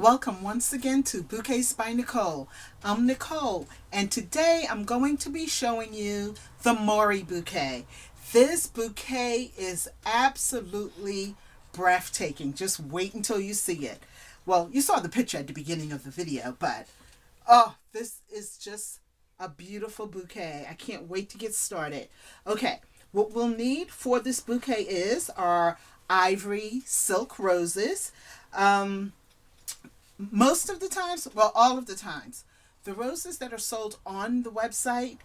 Welcome once again to Bouquets by Nicole. I'm Nicole, and today I'm going to be showing you the Maury bouquet. This bouquet is absolutely breathtaking. Just wait until you see it. Well, you saw the picture at the beginning of the video, but oh, this is just a beautiful bouquet. I can't wait to get started. Okay, what we'll need for this bouquet is our ivory silk roses. Most of the times, well, all of the times, the roses that are sold on the website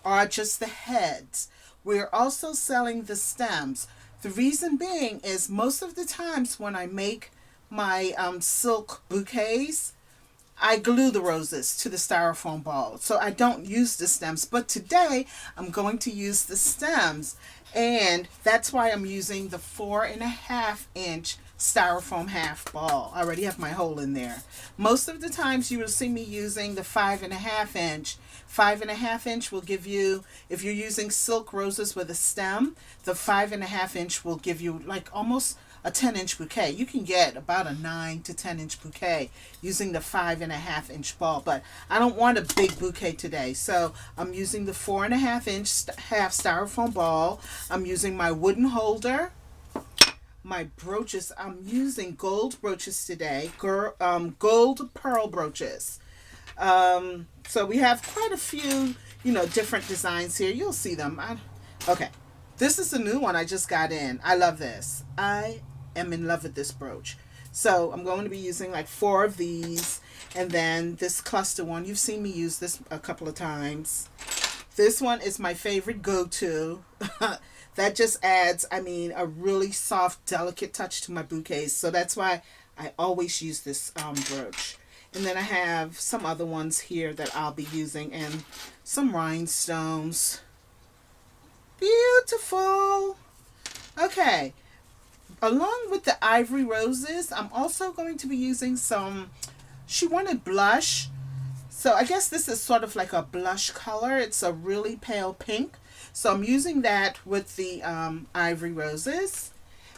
are just the heads. We're also selling the stems. The reason being is most of the times when I make my silk bouquets, I glue the roses to the styrofoam ball. So I don't use the stems. But today I'm going to use the stems. And that's why I'm using the 4.5-inch styrofoam half ball. I already have my hole in there. Most of the times you will see me using the 5.5-inch. 5.5-inch will give you, if you're using silk roses with a stem, the 5.5-inch will give you like almost a 10-inch bouquet. You can get about a 9 to 10-inch bouquet using the 5.5-inch ball, but I don't want a big bouquet today, so I'm using the 4.5-inch half styrofoam ball. I'm using my wooden holder. My brooches, I'm using gold brooches today, gold pearl brooches. So we have quite a few, different designs here. You'll see them. Okay. This is a new one I just got in. I love this. I am in love with this brooch. So I'm going to be using like 4 of these. And then this cluster one. You've seen me use this a couple of times. This one is my favorite go-to. That just adds, a really soft, delicate touch to my bouquets. So that's why I always use this brooch. And then I have some other ones here that I'll be using. And some rhinestones. Beautiful. Okay. Along with the ivory roses, I'm also going to be using some, she wanted blush. So I guess this is sort of like a blush color. It's a really pale pink. So I'm using that with the ivory roses.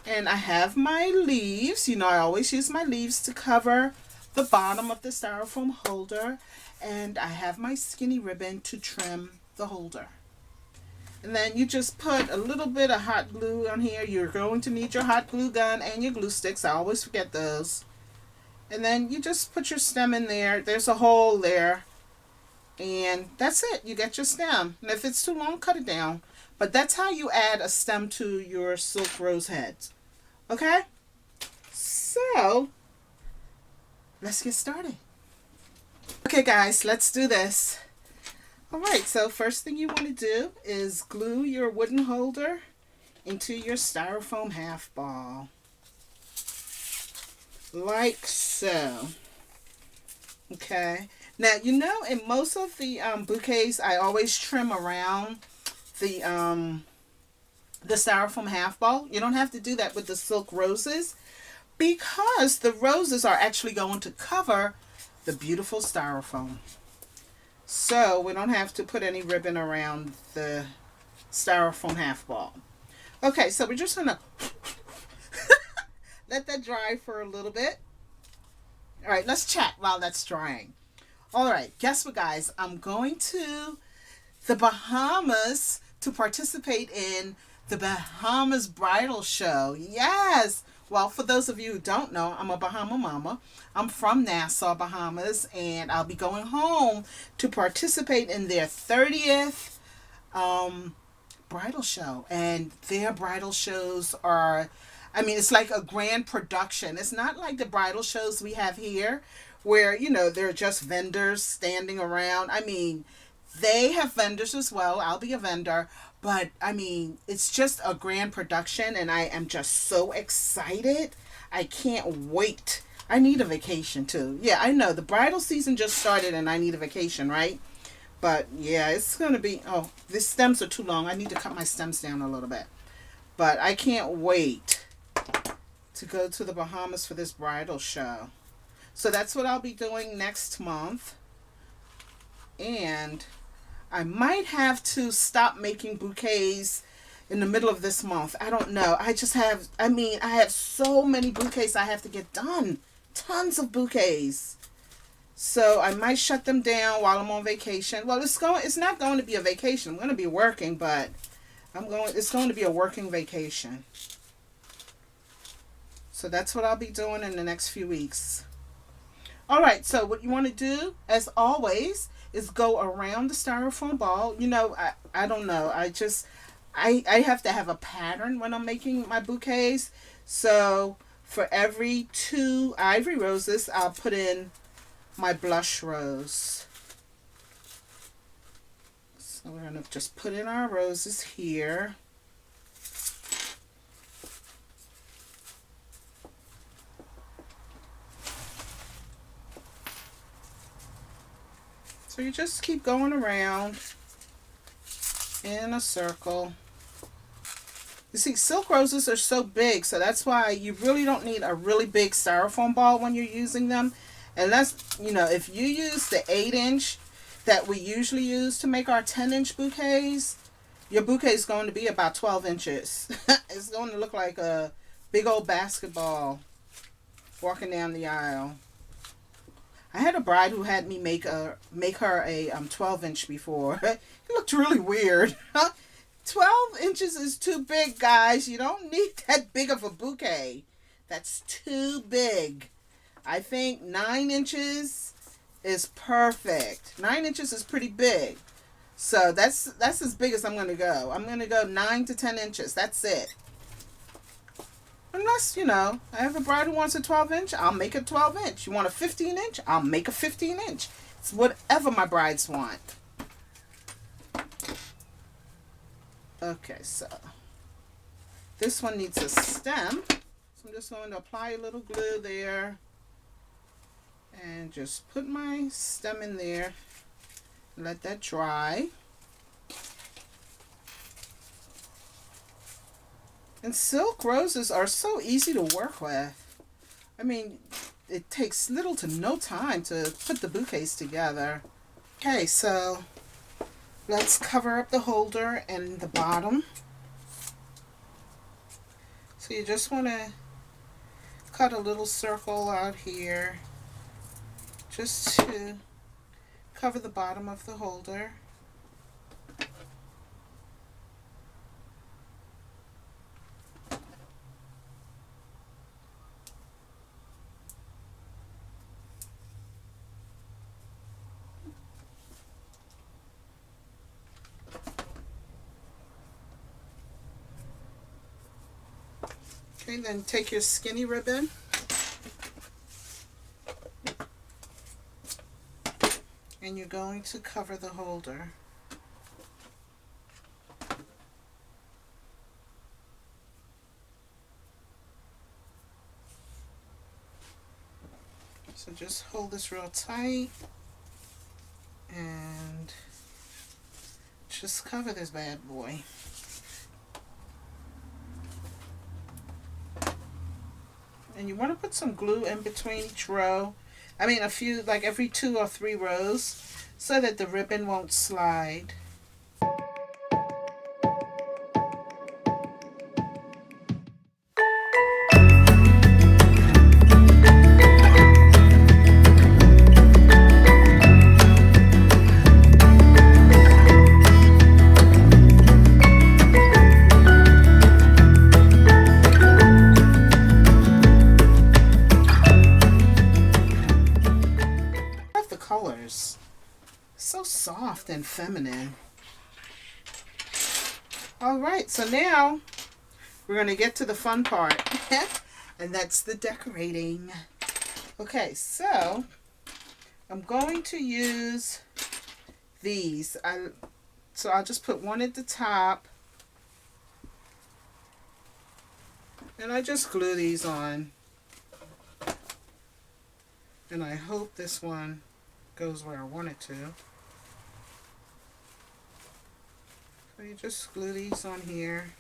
And I have my leaves. I always use my leaves to cover the bottom of the styrofoam holder. And I have my skinny ribbon to trim the holder. And then you just put a little bit of hot glue on here. You're going to need your hot glue gun and your glue sticks. I always forget those. And then you just put your stem in there. There's a hole there. And that's it. You get your stem. And if it's too long, cut it down. But that's how you add a stem to your silk rose heads. Okay? So, let's get started. Okay, guys, let's do this. Alright, so first thing you want to do is glue your wooden holder into your styrofoam half ball. Like so. Okay. Now, in most of the bouquets, I always trim around the styrofoam half ball. You don't have to do that with the silk roses because the roses are actually going to cover the beautiful styrofoam. So we don't have to put any ribbon around the styrofoam half ball. Okay, so we're just going to let that dry for a little bit. All right, let's chat while that's drying. All right, guess what, guys? I'm going to the Bahamas to participate in the Bahamas Bridal Show. Yes! Well, for those of you who don't know, I'm a Bahama mama. I'm from Nassau, Bahamas, and I'll be going home to participate in their 30th bridal show. And their bridal shows are, it's like a grand production. It's not like the bridal shows we have here where, they're just vendors standing around. They have vendors as well. I'll be a vendor. But, it's just a grand production, and I am just so excited. I can't wait. I need a vacation, too. Yeah, I know. The bridal season just started, and I need a vacation, right? But, yeah, it's going to be... Oh, these stems are too long. I need to cut my stems down a little bit. But I can't wait to go to the Bahamas for this bridal show. So that's what I'll be doing next month. And I might have to stop making bouquets in the middle of this month. I don't know. I have so many bouquets I have to get done tons of bouquets. So I might shut them down while I'm on vacation. Well, it's not going to be a vacation. I'm going to be working, but it's going to be a working vacation. So that's what I'll be doing in the next few weeks. All right, so what you want to do, as always, is go around the styrofoam ball. You know, I don't know. I have to have a pattern when I'm making my bouquets. So for every 2 ivory roses, I'll put in my blush rose. So we're going to just put in our roses here. So you just keep going around in a circle. You see, silk roses are so big, so that's why you really don't need a really big styrofoam ball when you're using them. And that's, you know, if you use the 8-inch that we usually use to make our 10-inch bouquets, your bouquet is going to be about 12 inches. It's going to look like a big old basketball walking down the aisle. I had a bride who had me make her a 12-inch before. It looked really weird. 12 inches is too big, guys. You don't need that big of a bouquet. That's too big. I think 9 inches is perfect. 9 inches is pretty big. So that's as big as I'm going to go. I'm going to go 9 to 10 inches. That's it. Unless, you know, I have a bride who wants a 12-inch, I'll make a 12-inch. You want a 15-inch? I'll make a 15-inch. It's whatever my brides want. Okay, so this one needs a stem. So I'm just going to apply a little glue there. And just put my stem in there. Let that dry. And silk roses are so easy to work with. I mean, it takes little to no time to put the bouquets together. Okay, so let's cover up the holder and the bottom. So you just want to cut a little circle out here just to cover the bottom of the holder. Okay, then take your skinny ribbon and you're going to cover the holder. So just hold this real tight and just cover this bad boy. And you want to put some glue in between each row. I mean, a few, like every 2 or 3 rows, so that the ribbon won't slide. Colors so soft and feminine. All right, so now we're going to get to the fun part and that's the decorating. Okay, so I'm going to use these. So I'll just put one at the top and I just glue these on, and I hope this one goes where I want it to. So you just glue these on here.